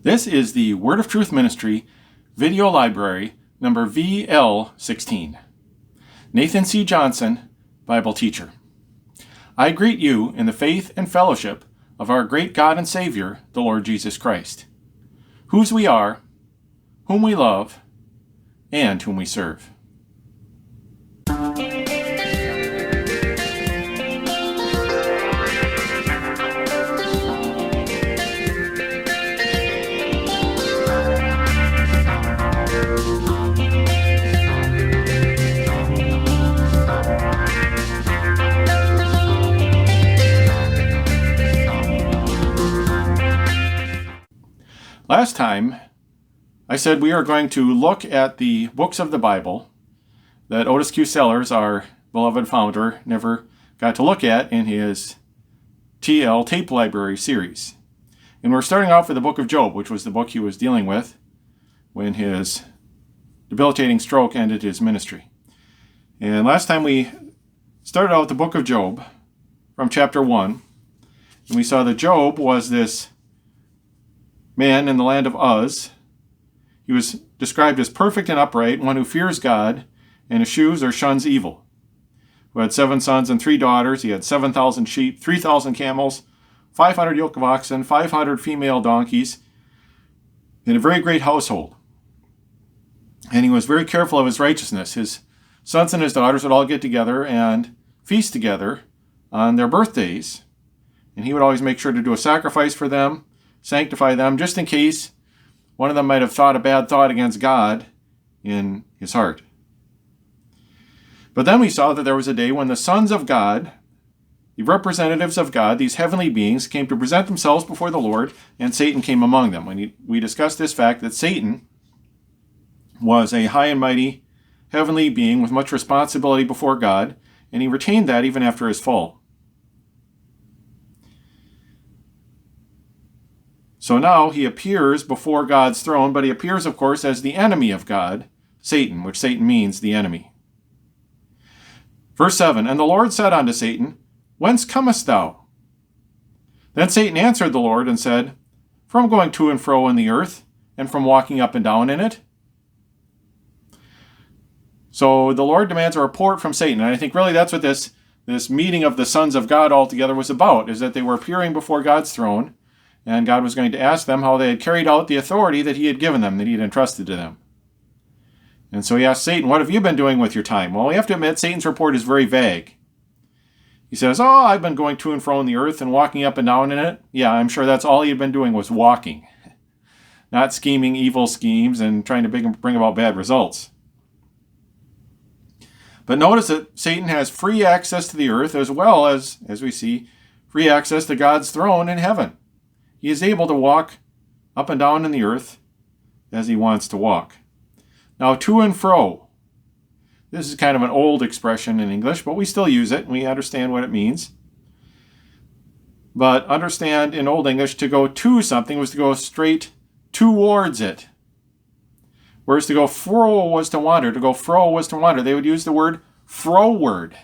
This is the Word of Truth Ministry video library number VL-16. Nathan C. Johnson, Bible teacher. I greet you in the faith and fellowship of our great God and Savior, the Lord Jesus Christ, whose we are, whom we love, and whom we serve. Last time, I said we are going to look at the books of the Bible that Otis Q. Sellers, our beloved founder, never got to look at in his TL tape library series. And we're starting off with the book of Job, which was the book he was dealing with when his debilitating stroke ended his ministry. And last time we started out with the book of Job from chapter 1, and we saw that Job was this man in the land of Uz. He was described as perfect and upright, one who fears God and eschews or shuns evil, who had 7 sons and 3 daughters. He had 7,000 sheep, 3,000 camels, 500 yoke of oxen, 500 female donkeys, in a very great household. And he was very careful of his righteousness. His sons and his daughters would all get together and feast together on their birthdays, and he would always make sure to do a sacrifice for them, sanctify them, just in case one of them might have thought a bad thought against God in his heart. But then we saw that there was a day when the sons of God, the representatives of God, these heavenly beings, came to present themselves before the Lord, and Satan came among them. When we discussed this fact that Satan was a high and mighty heavenly being with much responsibility before God, and he retained that even after his fall. So now he appears before God's throne, but he appears, of course, as the enemy of God, Satan, which Satan means the enemy. Verse 7, And the Lord said unto Satan, Whence comest thou? Then Satan answered the Lord and said, From going to and fro in the earth, and from walking up and down in it. So the Lord demands a report from Satan, and I think really that's what this meeting of the sons of God altogether was about, is that they were appearing before God's throne, and God was going to ask them how they had carried out the authority that he had given them, that he had entrusted to them. And so he asked Satan, what have you been doing with your time? Well, we have to admit, Satan's report is very vague. He says, I've been going to and fro in the earth and walking up and down in it. Yeah, I'm sure that's all he had been doing was walking, not scheming evil schemes and trying to bring about bad results. But notice that Satan has free access to the earth as well as we see, free access to God's throne in heaven. He is able to walk up and down in the earth as he wants to walk. Now, to and fro. This is kind of an old expression in English, but we still use it, and we understand what it means. But understand, in Old English, to go to something was to go straight towards it. Whereas to go fro was to wander. To go fro was to wander. They would use the word froward.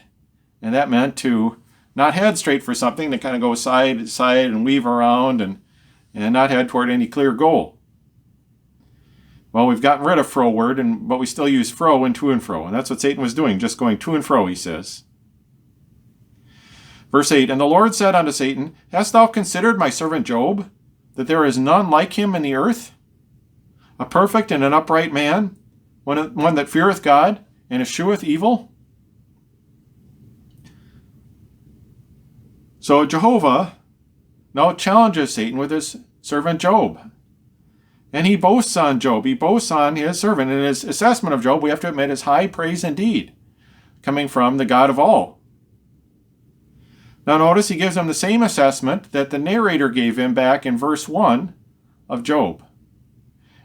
And that meant to not head straight for something, to kind of go side to side and weave around and not head toward any clear goal. Well, we've gotten rid of froward, but we still use fro and to and fro. And that's what Satan was doing, just going to and fro, he says. Verse 8, And the Lord said unto Satan, Hast thou considered my servant Job, that there is none like him in the earth? A perfect and an upright man, one that feareth God and escheweth evil? So Jehovah now challenges Satan with his servant Job. And he boasts on Job. He boasts on his servant. And his assessment of Job, we have to admit, is high praise indeed, coming from the God of all. Now notice he gives him the same assessment that the narrator gave him back in verse 1 of Job.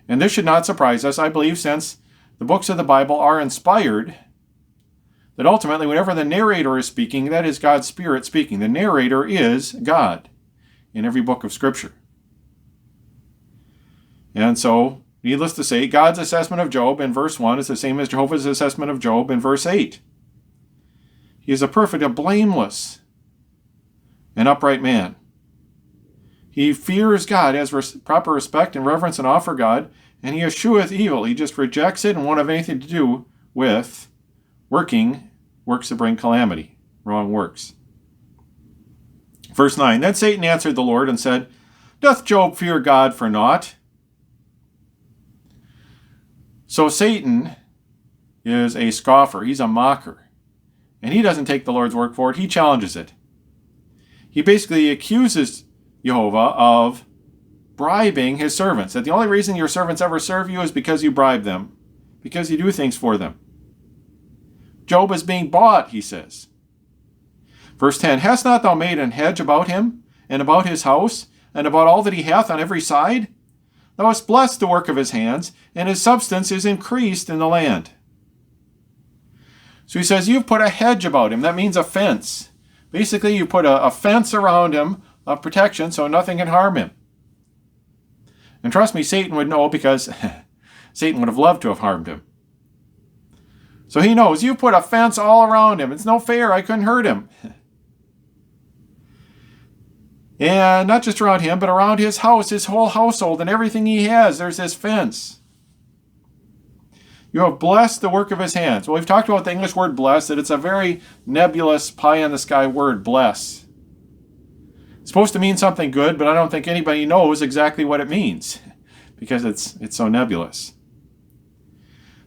And this should not surprise us, I believe, since the books of the Bible are inspired, that ultimately whenever the narrator is speaking, that is God's Spirit speaking. The narrator is God in every book of Scripture. And so, needless to say, God's assessment of Job in verse 1 is the same as Jehovah's assessment of Job in verse 8. He is a perfect, a blameless, an upright man. He fears God, has proper respect and reverence and awe for God, and he escheweth evil. He just rejects it and won't have anything to do with working works that bring calamity, wrong works. Verse 9, Then Satan answered the Lord and said, Doth Job fear God for naught? So Satan is a scoffer. He's a mocker. And he doesn't take the Lord's word for it. He challenges it. He basically accuses Yehovah of bribing his servants. That the only reason your servants ever serve you is because you bribe them. Because you do things for them. Job is being bought, he says. Verse 10, Hast not thou made an hedge about him, and about his house, and about all that he hath on every side? Thou hast blessed the work of his hands, and his substance is increased in the land. So he says, you've put a hedge about him. That means a fence. Basically, you put a fence around him of protection so nothing can harm him. And trust me, Satan would know, because Satan would have loved to have harmed him. So he knows, you put a fence all around him. It's no fair. I couldn't hurt him. And not just around him, but around his house, his whole household, and everything he has. There's this fence. You have blessed the work of his hands. Well, we've talked about the English word bless, that it's a very nebulous, pie-in-the-sky word, bless. It's supposed to mean something good, but I don't think anybody knows exactly what it means, because it's so nebulous.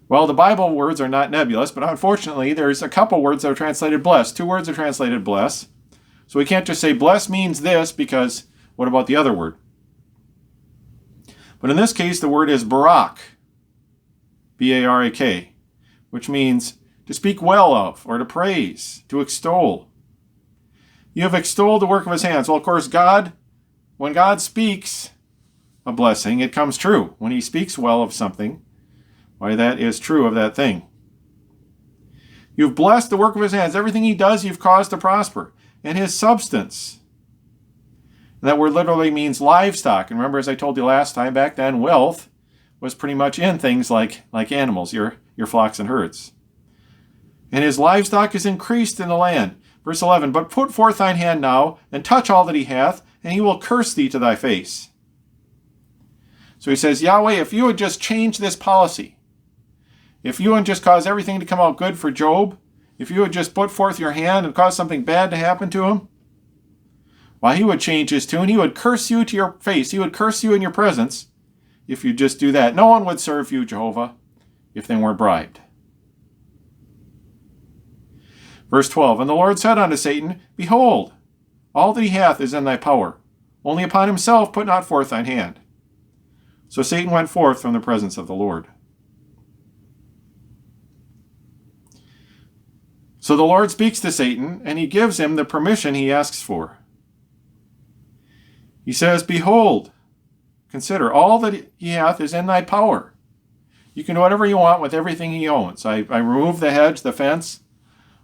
Well, the Bible words are not nebulous, but unfortunately, there's a couple words that are translated bless. 2 words are translated bless. So we can't just say bless means this, because what about the other word? But in this case, the word is barak, B-A-R-A-K, which means to speak well of, or to praise, to extol. You have extolled the work of his hands. Well, of course, God, when God speaks a blessing, it comes true. When he speaks well of something, why, that is true of that thing. You've blessed the work of his hands. Everything he does, you've caused to prosper. And his substance. And that word literally means livestock. And remember, as I told you last time, back then, wealth was pretty much in things like animals, your flocks and herds. And his livestock is increased in the land. Verse 11, But put forth thine hand now, and touch all that he hath, and he will curse thee to thy face. So he says, Yahweh, if you would just change this policy, if you would just cause everything to come out good for Job, if you would just put forth your hand and cause something bad to happen to him, why, he would change his tune. He would curse you to your face. He would curse you in your presence if you just do that. No one would serve you, Jehovah, if they weren't bribed. Verse 12, And the Lord said unto Satan, Behold, all that he hath is in thy power. Only upon himself put not forth thine hand. So Satan went forth from the presence of the Lord. So the Lord speaks to Satan, and he gives him the permission he asks for. He says, Behold, consider, all that he hath is in thy power. You can do whatever you want with everything he owns. I remove the hedge, the fence,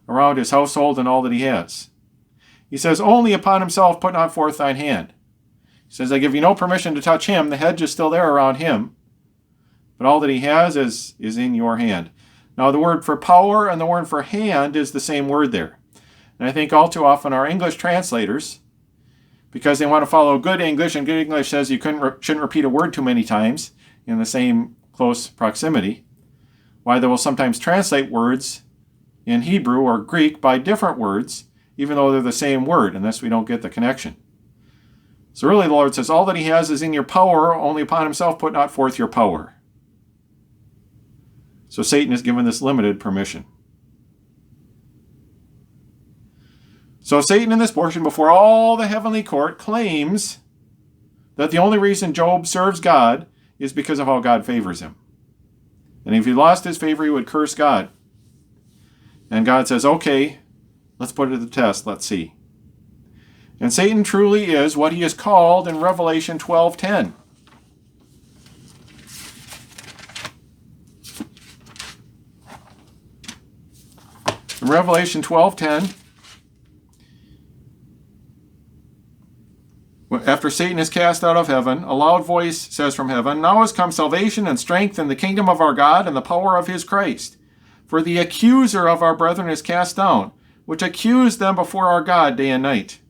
around his household and all that he has. He says, Only upon himself put not forth thine hand. He says, I give you no permission to touch him. The hedge is still there around him. But all that he has is in your hand. Now, the word for power and the word for hand is the same word there. And I think all too often our English translators, because they want to follow good English, and good English says you shouldn't repeat a word too many times in the same close proximity, why they will sometimes translate words in Hebrew or Greek by different words, even though they're the same word, unless we don't get the connection. So really the Lord says, all that he has is in your power, only upon himself put not forth your power. So Satan is given this limited permission. So Satan in this portion, before all the heavenly court, claims that the only reason Job serves God is because of how God favors him. And if he lost his favor, he would curse God. And God says, okay, let's put it to the test. Let's see. And Satan truly is what he is called in Revelation 12:10. In Revelation 12:10, after Satan is cast out of heaven, a loud voice says from heaven, Now is come salvation and strength and the kingdom of our God and the power of his Christ. For the accuser of our brethren is cast down, which accused them before our God day and night.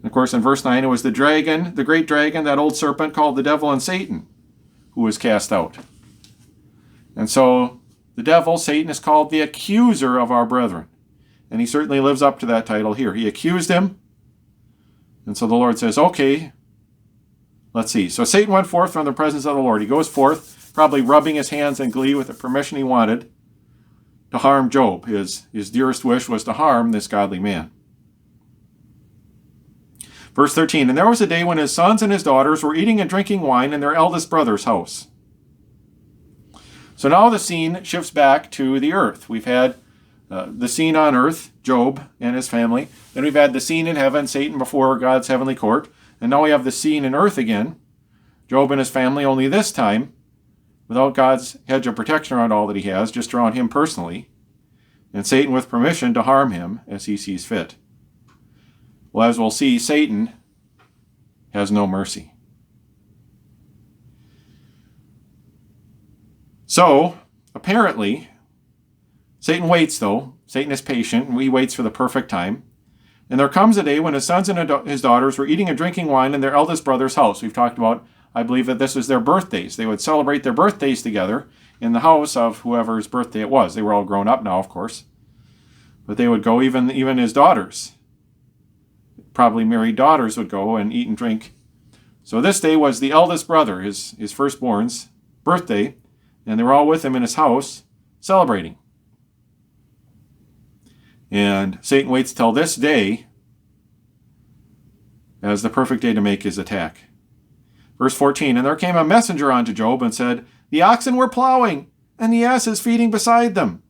Of course, in verse 9, it was the dragon, the great dragon, that old serpent called the devil and Satan, who was cast out. And so the devil, Satan, is called the accuser of our brethren. And he certainly lives up to that title here. He accused him. And so the Lord says, okay, let's see. So Satan went forth from the presence of the Lord. He goes forth, probably rubbing his hands in glee with the permission he wanted to harm Job. His dearest wish was to harm this godly man. Verse 13, and there was a day when his sons and his daughters were eating and drinking wine in their eldest brother's house. So now the scene shifts back to the earth. We've had the scene on earth, Job and his family. Then we've had the scene in heaven, Satan before God's heavenly court. And now we have the scene in earth again, Job and his family, only this time without God's hedge of protection around all that he has, just around him personally, and Satan with permission to harm him as he sees fit. Well, as we'll see, Satan has no mercy. So, apparently, Satan waits, though. Satan is patient, and he waits for the perfect time. And there comes a day when his sons and his daughters were eating and drinking wine in their eldest brother's house. We've talked about, I believe, that this was their birthdays. They would celebrate their birthdays together in the house of whoever's birthday it was. They were all grown up now, of course. But they would go, even his daughters. Probably married daughters would go and eat and drink. So this day was the eldest brother, his firstborn's birthday, and they were all with him in his house celebrating. And Satan waits till this day as the perfect day to make his attack. Verse 14, and there came a messenger unto Job and said, the oxen were plowing, and the asses feeding beside them.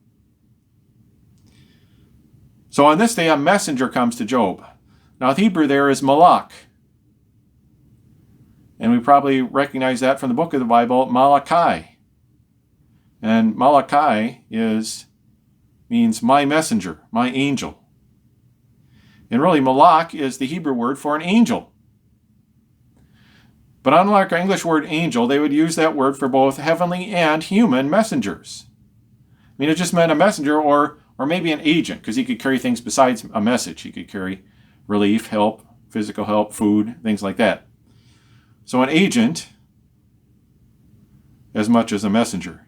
So on this day a messenger comes to Job. Now the Hebrew there is malach. And we probably recognize that from the book of the Bible, Malachi. And Malachi means my messenger, my angel. And really, malach is the Hebrew word for an angel. But unlike our English word angel, they would use that word for both heavenly and human messengers. I mean, it just meant a messenger or maybe an agent, because he could carry things besides a message. He could carry relief, help, physical help, food, things like that. So an agent as much as a messenger.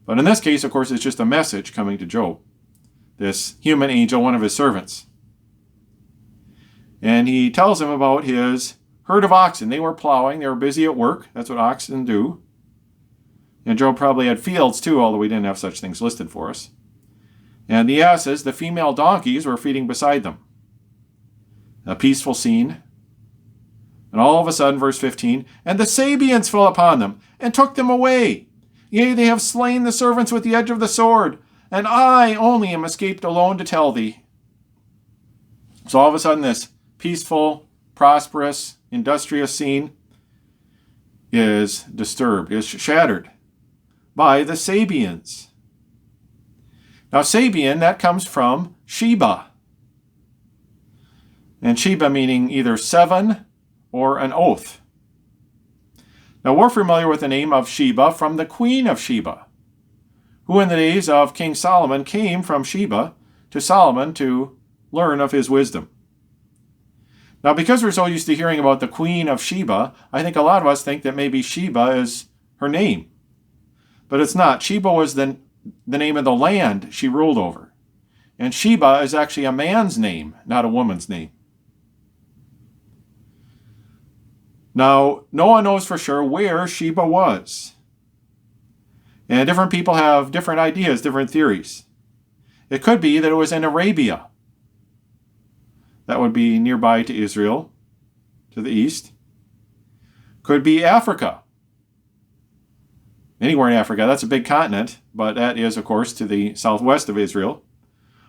But in this case, of course, it's just a message coming to Job, this human angel, one of his servants. And he tells him about his herd of oxen. They were plowing. They were busy at work. That's what oxen do. And Job probably had fields too, although we didn't have such things listed for us. And the asses, the female donkeys, were feeding beside them. A peaceful scene. And all of a sudden, verse 15, and the Sabeans fell upon them and took them away. Yea, they have slain the servants with the edge of the sword, and I only am escaped alone to tell thee. So all of a sudden, this peaceful, prosperous, industrious scene is disturbed, is shattered by the Sabeans. Now, Sabean, that comes from Sheba. And Sheba meaning either 7 or an oath. Now, we're familiar with the name of Sheba from the Queen of Sheba, who in the days of King Solomon came from Sheba to Solomon to learn of his wisdom. Now, because we're so used to hearing about the Queen of Sheba, I think a lot of us think that maybe Sheba is her name. But it's not. Sheba was the name of the land she ruled over. And Sheba is actually a man's name, not a woman's name. Now, no one knows for sure where Sheba was. And different people have different ideas, different theories. It could be that it was in Arabia. That would be nearby to Israel, to the east. Could be Africa. Anywhere in Africa. That's a big continent, but that is, of course, to the southwest of Israel.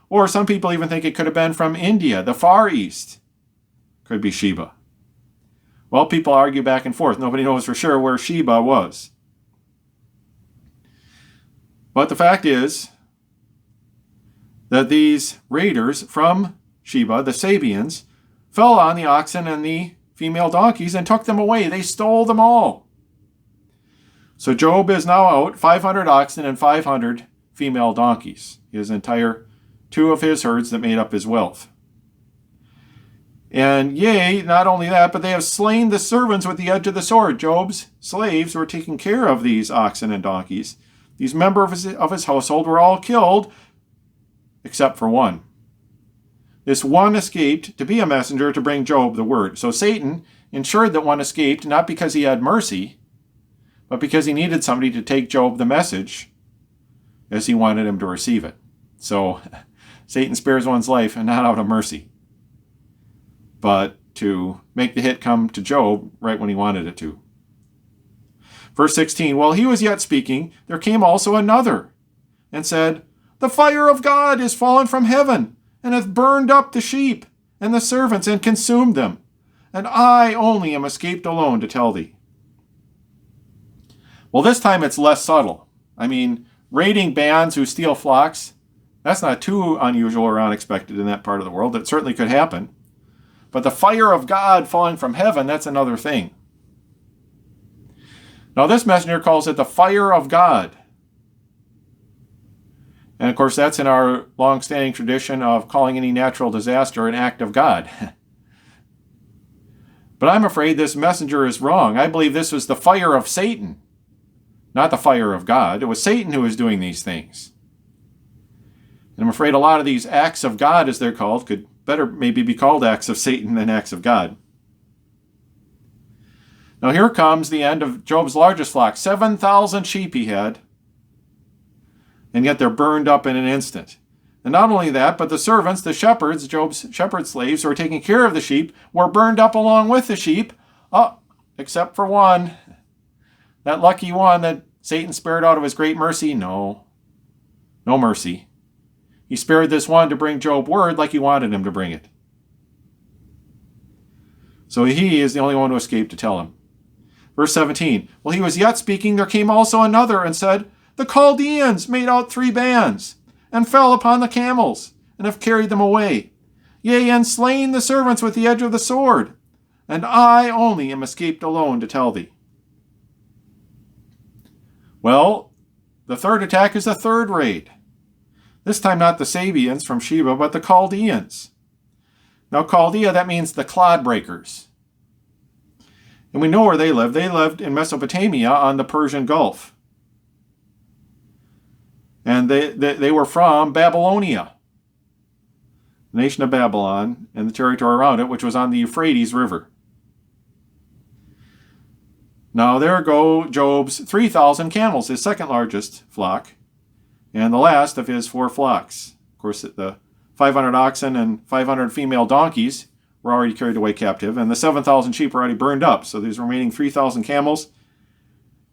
Or some people even think it could have been from India, the Far East. Could be Sheba. Well, people argue back and forth. Nobody knows for sure where Sheba was. But the fact is that these raiders from Sheba, the Sabeans, fell on the oxen and the female donkeys and took them away. They stole them all. So Job is now out 500 oxen and 500 female donkeys, 2 of his herds that made up his wealth. And yea, not only that, but they have slain the servants with the edge of the sword. Job's slaves were taking care of these oxen and donkeys. These members of his household were all killed, except for one. This one escaped to be a messenger to bring Job the word. So Satan ensured that one escaped, not because he had mercy, but because he needed somebody to take Job the message as he wanted him to receive it. So Satan spares one's life, and not out of mercy, but to make the hit come to Job right when he wanted it to. Verse 16, while he was yet speaking, there came also another, and said, the fire of God is fallen from heaven, and hath burned up the sheep and the servants, and consumed them. And I only am escaped alone to tell thee. Well, this time it's less subtle. I mean, raiding bands who steal flocks, that's not too unusual or unexpected in that part of the world. It certainly could happen. But the fire of God falling from heaven, that's another thing. Now this messenger calls it the fire of God. And of course, that's in our long-standing tradition of calling any natural disaster an act of God. But I'm afraid this messenger is wrong. I believe this was the fire of Satan, not the fire of God. It was Satan who was doing these things. And I'm afraid a lot of these acts of God, as they're called, could better maybe be called acts of Satan than acts of God. Now here comes the end of Job's largest flock. 7,000 sheep he had, and yet they're burned up in an instant. And not only that, but the servants, the shepherds, Job's shepherd slaves who were taking care of the sheep, were burned up along with the sheep, except for one. That lucky one that Satan spared out of his great mercy. No mercy. He spared this one to bring Job word like he wanted him to bring it. So he is the only one who escaped to tell him. Verse 17, while he was yet speaking, there came also another and said, the Chaldeans made out 3 bands, and fell upon the camels, and have carried them away. Yea, and slain the servants with the edge of the sword. And I only am escaped alone to tell thee. Well, the third attack is the third raid. This time not the Sabians from Sheba, but the Chaldeans. Now Chaldea, that means the clod breakers. And we know where they lived. They lived in Mesopotamia on the Persian Gulf. And they were from Babylonia, the nation of Babylon, and the territory around it, which was on the Euphrates River. Now there go Job's 3,000 camels, his second largest flock, and the last of his 4 flocks. Of course, the 500 oxen and 500 female donkeys were already carried away captive, and the 7,000 sheep were already burned up. So these remaining 3,000 camels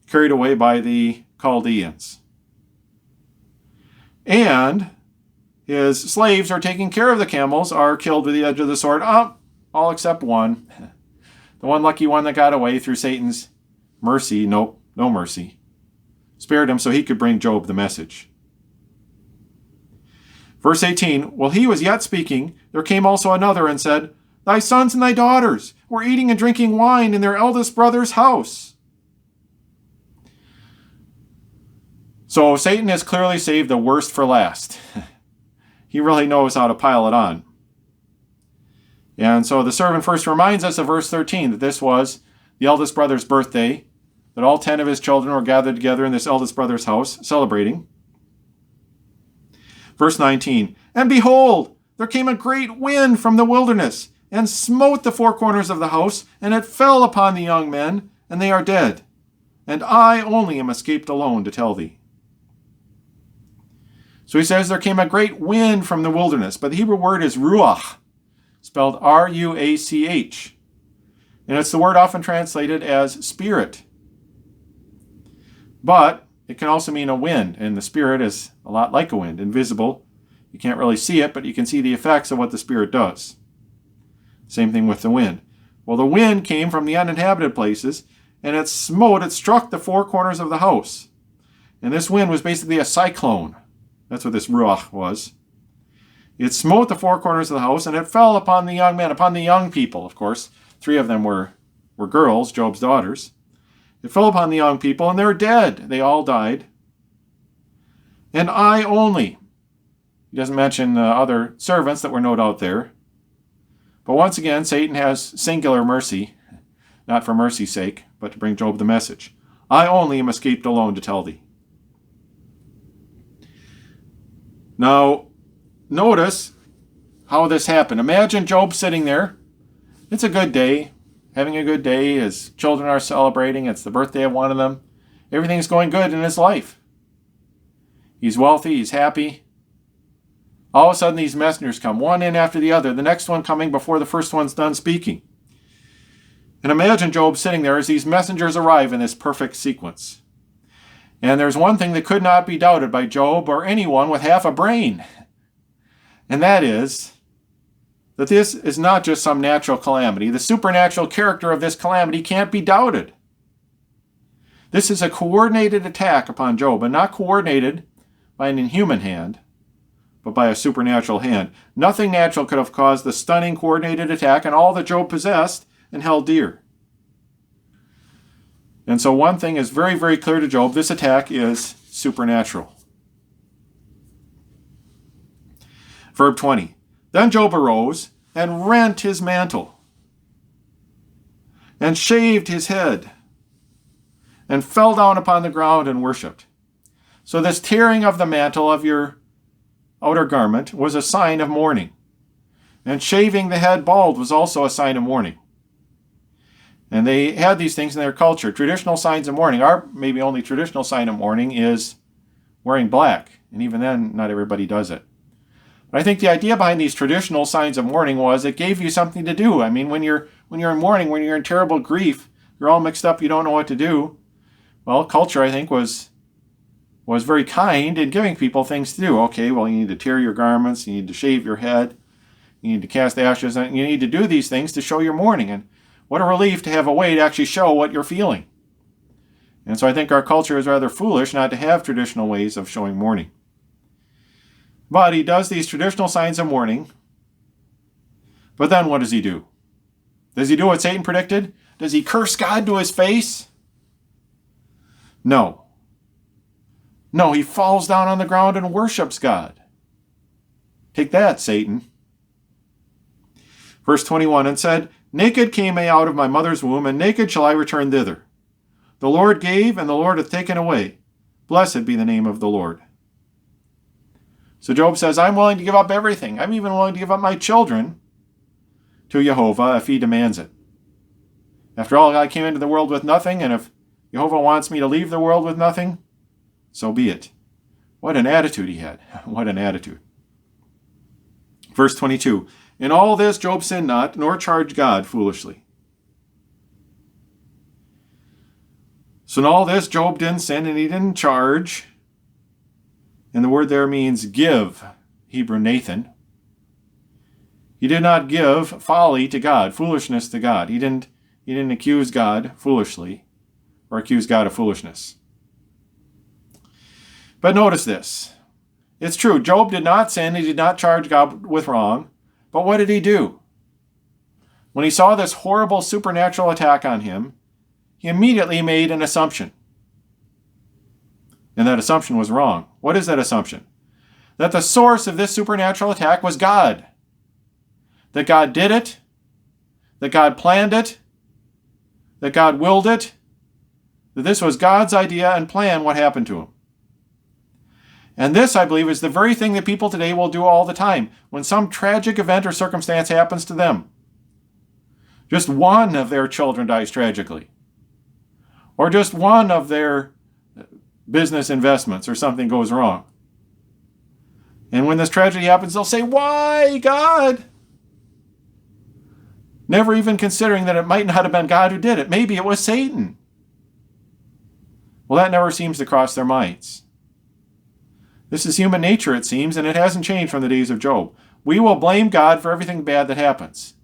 carried away by the Chaldeans. And his slaves are taking care of the camels, are killed with the edge of the sword. All except one. The one lucky one that got away through Satan's mercy. Nope, no mercy. Spared him so he could bring Job the message. Verse 18, while he was yet speaking, there came also another and said, thy sons and thy daughters were eating and drinking wine in their eldest brother's house. So Satan has clearly saved the worst for last. He really knows how to pile it on. And so the servant first reminds us of verse 13, that this was the eldest brother's birthday, that all 10 of his children were gathered together in this eldest brother's house, celebrating. Verse 19, and behold, there came a great wind from the wilderness, and smote the 4 corners of the house, and it fell upon the young men, and they are dead. And I only am escaped alone to tell thee. So he says there came a great wind from the wilderness, but the Hebrew word is ruach, spelled R-U-A-C-H. And it's the word often translated as spirit. But it can also mean a wind, and the spirit is a lot like a wind, invisible. You can't really see it, but you can see the effects of what the spirit does. Same thing with the wind. Well, the wind came from the uninhabited places, and it struck the 4 corners of the house. And this wind was basically a cyclone. That's what this ruach was. It smote the 4 corners of the house, and it fell upon the young men, upon the young people, of course. 3 of them were girls, Job's daughters. It fell upon the young people, and they're dead. They all died. And I only. He doesn't mention other servants that were no doubt there. But once again, Satan has singular mercy, not for mercy's sake, but to bring Job the message. I only am escaped alone to tell thee. Now, notice how this happened. Imagine Job sitting there. It's a good day, having a good day. His children are celebrating. It's the birthday of one of them. Everything's going good in his life. He's wealthy. He's happy. All of a sudden, these messengers come, one in after the other, the next one coming before the first one's done speaking. And imagine Job sitting there as these messengers arrive in this perfect sequence. And there's one thing that could not be doubted by Job or anyone with half a brain. And that is that this is not just some natural calamity. The supernatural character of this calamity can't be doubted. This is a coordinated attack upon Job, and not coordinated by an inhuman hand, but by a supernatural hand. Nothing natural could have caused the stunning coordinated attack on all that Job possessed and held dear. And so one thing is very, very clear to Job. This attack is supernatural. Verb 20. Then Job arose and rent his mantle and shaved his head and fell down upon the ground and worshipped. So this tearing of the mantle of your outer garment was a sign of mourning. And shaving the head bald was also a sign of mourning. And they had these things in their culture. Traditional signs of mourning. Our maybe only traditional sign of mourning is wearing black. And even then, not everybody does it. But I think the idea behind these traditional signs of mourning was it gave you something to do. I mean, when you're in mourning, when you're in terrible grief, you're all mixed up, you don't know what to do. Well, culture, I think, was very kind in giving people things to do. Okay, well, you need to tear your garments, you need to shave your head, you need to cast ashes, and you need to do these things to show your mourning. And what a relief to have a way to actually show what you're feeling. And so I think our culture is rather foolish not to have traditional ways of showing mourning. But he does these traditional signs of mourning. But then what does he do? Does he do what Satan predicted? Does he curse God to his face? No. No, he falls down on the ground and worships God. Take that, Satan. Verse 21, and said, Naked came I out of my mother's womb, and naked shall I return thither. The Lord gave, and the Lord hath taken away. Blessed be the name of the Lord. So Job says, I'm willing to give up everything. I'm even willing to give up my children to Yehovah if he demands it. After all, I came into the world with nothing, and if Yehovah wants me to leave the world with nothing, so be it. What an attitude he had. What an attitude. Verse 22. In all this Job sinned not, nor charged God foolishly. So in all this Job didn't sin, and he didn't charge. And the word there means give, Hebrew Nathan. He did not give folly to God, foolishness to God. He didn't accuse God foolishly or accuse God of foolishness. But notice this. It's true, Job did not sin. He did not charge God with wrong. But what did he do? When he saw this horrible supernatural attack on him, he immediately made an assumption. And that assumption was wrong. What is that assumption? That the source of this supernatural attack was God. That God did it. That God planned it. That God willed it. That this was God's idea and plan what happened to him. And this, I believe, is the very thing that people today will do all the time when some tragic event or circumstance happens to them. Just one of their children dies tragically. Or just one of their business investments or something goes wrong. And when this tragedy happens, they'll say, why, God? Never even considering that it might not have been God who did it. Maybe it was Satan. Well, that never seems to cross their minds. This is human nature, it seems, and it hasn't changed from the days of Job. We will blame God for everything bad that happens.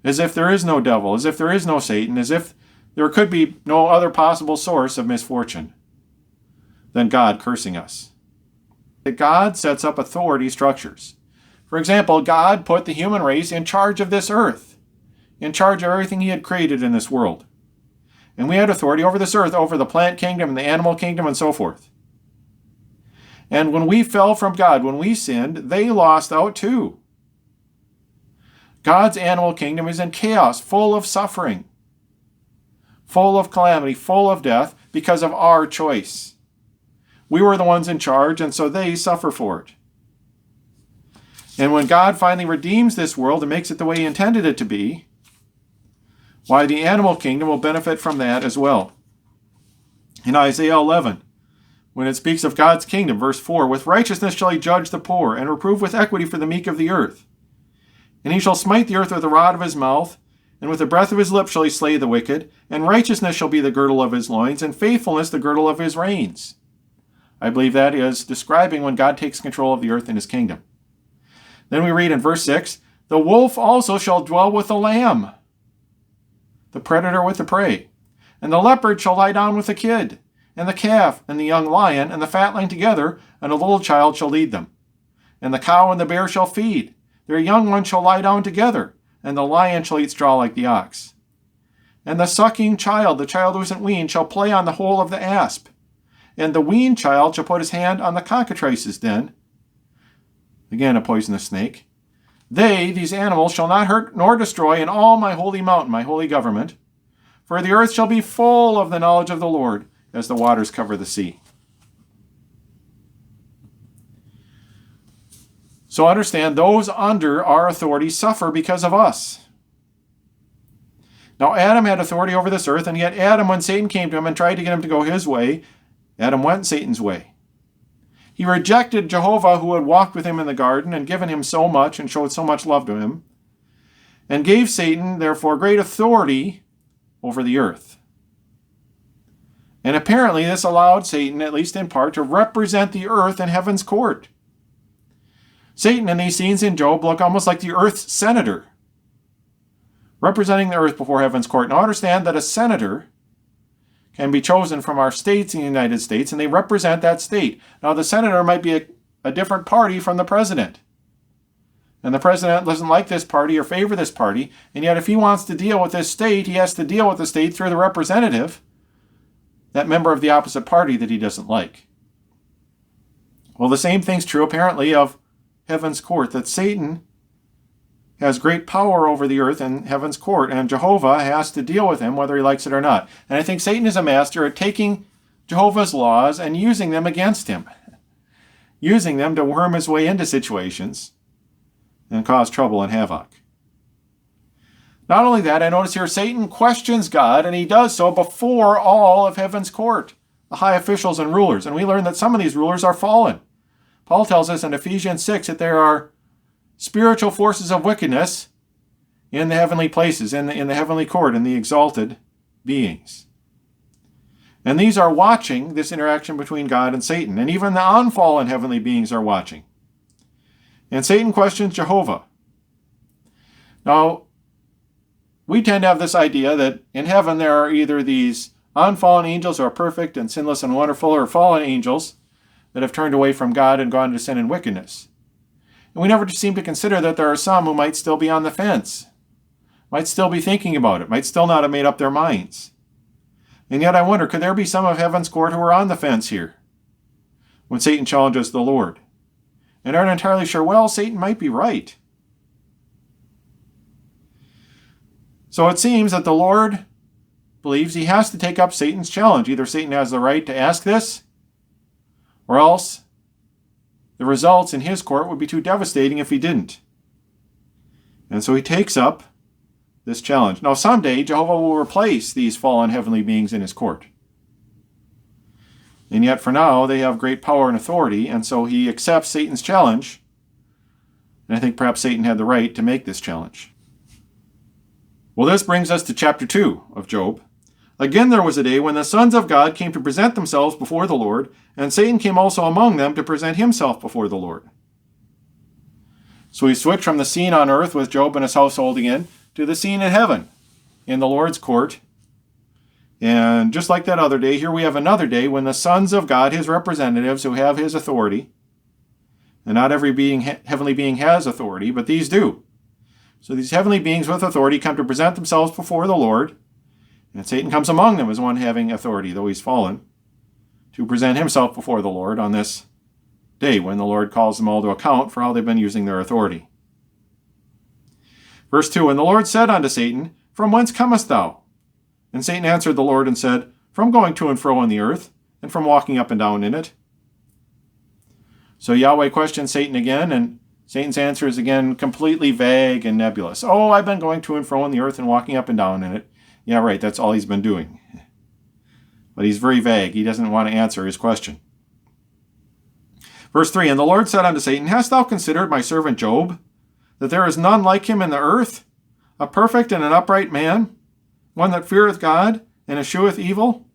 As if there is no devil, as if there is no Satan, as if there could be no other possible source of misfortune than God cursing us. That God sets up authority structures. For example, God put the human race in charge of this earth, in charge of everything he had created in this world. And we had authority over this earth, over the plant kingdom and the animal kingdom and so forth. And when we fell from God, when we sinned, they lost out too. God's animal kingdom is in chaos, full of suffering, full of calamity, full of death because of our choice. We were the ones in charge, and so they suffer for it. And when God finally redeems this world and makes it the way he intended it to be, why, the animal kingdom will benefit from that as well. In Isaiah 11, when it speaks of God's kingdom, verse 4, with righteousness shall he judge the poor, and reprove with equity for the meek of the earth. And he shall smite the earth with the rod of his mouth, and with the breath of his lips shall he slay the wicked, and righteousness shall be the girdle of his loins, and faithfulness the girdle of his reins. I believe that is describing when God takes control of the earth in his kingdom. Then we read in verse 6, the wolf also shall dwell with the lamb, the predator with the prey. And the leopard shall lie down with the kid, and the calf, and the young lion, and the fatling together, and a little child shall lead them. And the cow and the bear shall feed, their young ones shall lie down together, and the lion shall eat straw like the ox. And the sucking child, the child who isn't weaned, shall play on the hole of the asp. And the weaned child shall put his hand on the cockatrice's den. Again, a poisonous snake. They, these animals, shall not hurt nor destroy in all my holy mountain, my holy government. For the earth shall be full of the knowledge of the Lord, as the waters cover the sea. So understand, those under our authority suffer because of us. Now Adam had authority over this earth, and yet Adam, when Satan came to him and tried to get him to go his way, Adam went Satan's way. He rejected Jehovah, who had walked with him in the garden and given him so much and showed so much love to him, and gave Satan, therefore, great authority over the earth. And apparently this allowed Satan, at least in part, to represent the earth in heaven's court. Satan in these scenes in Job look almost like the earth's senator, representing the earth before heaven's court. Now understand that a senator can be chosen from our states in the United States, and they represent that state. Now the senator might be a different party from the president. And the president doesn't like this party or favor this party, and yet if he wants to deal with this state, he has to deal with the state through the representative, that member of the opposite party that he doesn't like. Well, the same thing's true apparently of heaven's court, that Satan has great power over the earth in heaven's court, and Jehovah has to deal with him whether he likes it or not. And I think Satan is a master at taking Jehovah's laws and using them against him, using them to worm his way into situations and cause trouble and havoc. Not only that, I notice here Satan questions God, and he does so before all of heaven's court, the high officials and rulers. And we learn that some of these rulers are fallen. Paul tells us in Ephesians 6 that there are spiritual forces of wickedness in the heavenly places, in the heavenly court, in the exalted beings. And these are watching this interaction between God and Satan. And even the unfallen heavenly beings are watching. And Satan questions Jehovah. Now, we tend to have this idea that in heaven there are either these unfallen angels who are perfect and sinless and wonderful, or fallen angels that have turned away from God and gone to sin and wickedness. And we never seem to consider that there are some who might still be on the fence, might still be thinking about it, might still not have made up their minds. And yet I wonder, could there be some of heaven's court who are on the fence here when Satan challenges the Lord and aren't entirely sure, well, Satan might be right? So it seems that the Lord believes he has to take up Satan's challenge. Either Satan has the right to ask this, or else the results in his court would be too devastating if he didn't. And so he takes up this challenge. Now someday Jehovah will replace these fallen heavenly beings in his court. And yet for now they have great power and authority, and so he accepts Satan's challenge. And I think perhaps Satan had the right to make this challenge. Well, this brings us to chapter 2 of Job. Again there was a day when the sons of God came to present themselves before the Lord, and Satan came also among them to present himself before the Lord. So we switch from the scene on earth with Job and his household again to the scene in heaven, in the Lord's court. And just like that other day, here we have another day when the sons of God, his representatives who have his authority, and not every heavenly being has authority, but these do. So these heavenly beings with authority come to present themselves before the Lord, and Satan comes among them as one having authority, though he's fallen, to present himself before the Lord on this day when the Lord calls them all to account for how they've been using their authority. Verse 2, And the Lord said unto Satan, From whence comest thou? And Satan answered the Lord and said, From going to and fro on the earth, and from walking up and down in it. So Yahweh questions Satan again, and Satan's answer is again completely vague and nebulous. Oh, I've been going to and fro on the earth and walking up and down in it. Yeah, right, that's all he's been doing. But he's very vague. He doesn't want to answer his question. Verse 3, And the Lord said unto Satan, Hast thou considered my servant Job, that there is none like him in the earth, a perfect and an upright man, one that feareth God, and escheweth evil?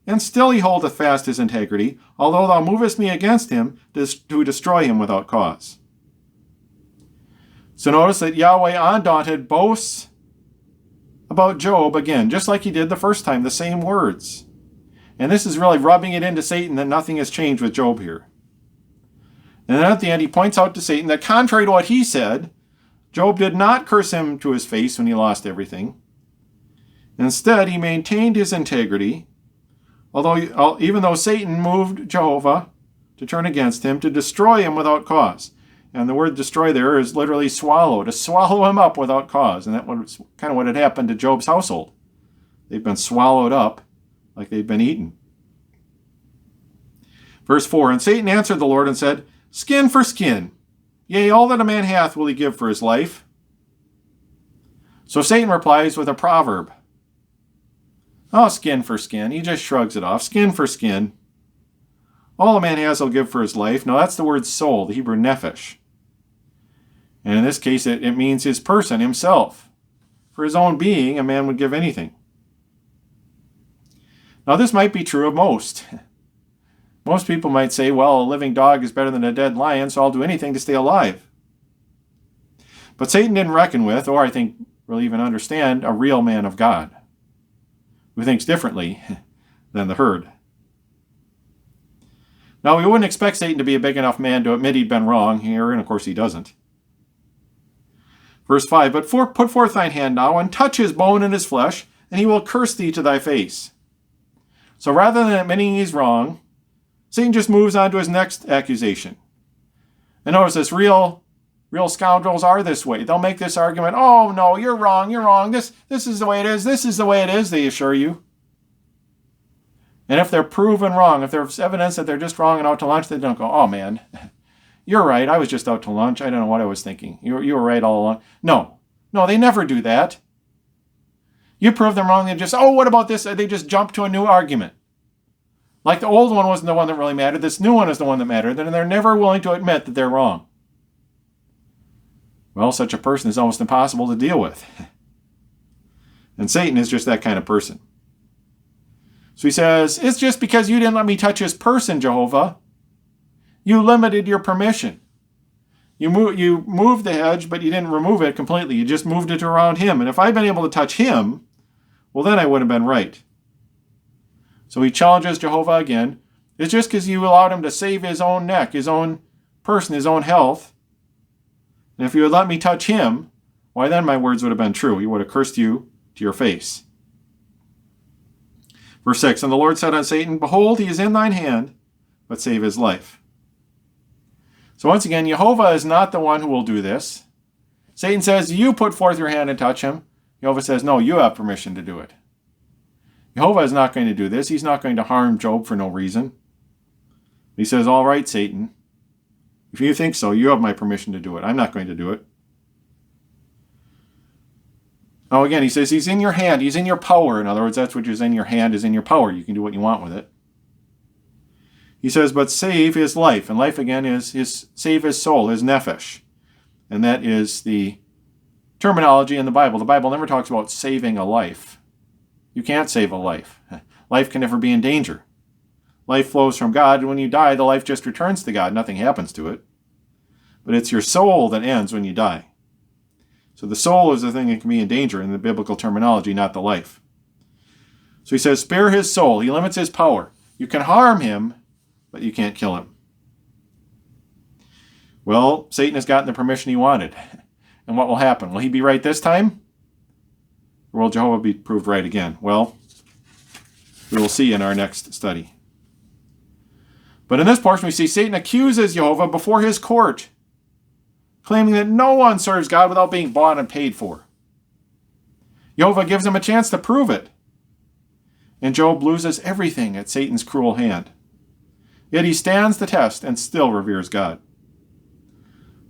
And still he holdeth fast his integrity, although thou movest me against him to destroy him without cause. So notice that Yahweh undaunted boasts about Job again, just like he did the first time, the same words. And this is really rubbing it into Satan that nothing has changed with Job here. And then at the end he points out to Satan that contrary to what he said, Job did not curse him to his face when he lost everything. Instead, he maintained his integrity, even though Satan moved Jehovah to turn against him, to destroy him without cause. And the word destroy there is literally swallow, to swallow him up without cause. And that was kind of what had happened to Job's household. They've been swallowed up like they've been eaten. Verse 4, And Satan answered the Lord and said, Skin for skin. Yea, all that a man hath will he give for his life. So Satan replies with a proverb. Oh, skin for skin. He just shrugs it off. Skin for skin. All a man has he'll give for his life. Now that's the word soul, the Hebrew nephesh. And in this case, it means his person, himself. For his own being, a man would give anything. Now this might be true of most. Most people might say, well, a living dog is better than a dead lion, so I'll do anything to stay alive. But Satan didn't reckon with, or I think really even understand, a real man of God, who thinks differently than the herd. Now, we wouldn't expect Satan to be a big enough man to admit he'd been wrong here, and of course he doesn't. Verse 5, But put forth thine hand now, and touch his bone and his flesh, and he will curse thee to thy face. So rather than admitting he's wrong, Satan just moves on to his next accusation. And notice this, real scoundrels are this way. They'll make this argument, oh no, you're wrong, this is the way it is, they assure you. And if they're proven wrong, if there's evidence that they're just wrong and out to lunch, they don't go, oh man, you're right, I was just out to lunch, I don't know what I was thinking. You were right all along. No, they never do that. You prove them wrong, they just, oh, what about this? They just jump to a new argument. Like the old one wasn't the one that really mattered, this new one is the one that mattered, and they're never willing to admit that they're wrong. Well, such a person is almost impossible to deal with. And Satan is just that kind of person. So he says, it's just because you didn't let me touch his person, Jehovah. You limited your permission. You moved the hedge, but you didn't remove it completely. You just moved it around him. And if I'd been able to touch him, well, then I would have been right. So he challenges Jehovah again. It's just because you allowed him to save his own neck, his own person, his own health. And if you had let me touch him, why then my words would have been true. He would have cursed you to your face. Verse 6, And the Lord said unto Satan, Behold, he is in thine hand, but save his life. So once again, Yehovah is not the one who will do this. Satan says, you put forth your hand and touch him. Yehovah says, no, you have permission to do it. Yehovah is not going to do this. He's not going to harm Job for no reason. He says, all right, Satan, if you think so, you have my permission to do it. I'm not going to do it. Oh, again, he says he's in your hand. He's in your power. In other words, that's what is in your hand is in your power. You can do what you want with it. He says, but save his life. And life, again, is save his soul, his nephesh. And that is the terminology in the Bible. The Bible never talks about saving a life. You can't save a life. Life can never be in danger. Life flows from God, and when you die, the life just returns to God. Nothing happens to it. But it's your soul that ends when you die. So the soul is the thing that can be in danger in the biblical terminology, not the life. So he says, spare his soul. He limits his power. You can harm him, but you can't kill him. Well, Satan has gotten the permission he wanted. And what will happen? Will he be right this time? Or will Jehovah be proved right again? Well, we will see in our next study. But in this portion, we see Satan accuses Yehovah before his court. claiming that no one serves God without being bought and paid for. Yehovah gives him a chance to prove it. And Job loses everything at Satan's cruel hand. Yet he stands the test and still reveres God.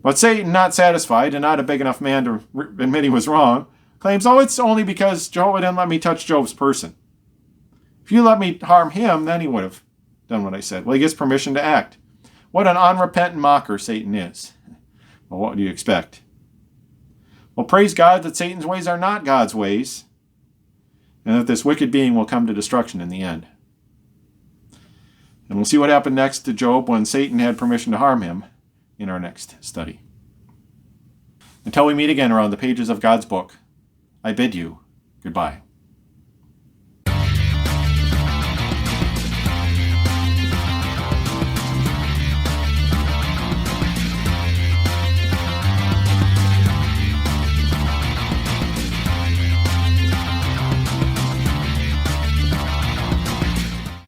But Satan, not satisfied and not a big enough man to admit he was wrong, claims, oh, it's only because Jehovah didn't let me touch Job's person. If you let me harm him, then he would have done what I said. Well, he gets permission to act. What an unrepentant mocker Satan is. Well, what do you expect? Well, praise God that Satan's ways are not God's ways, and that this wicked being will come to destruction in the end. And we'll see what happened next to Job when Satan had permission to harm him in our next study. Until we meet again around the pages of God's book, I bid you goodbye.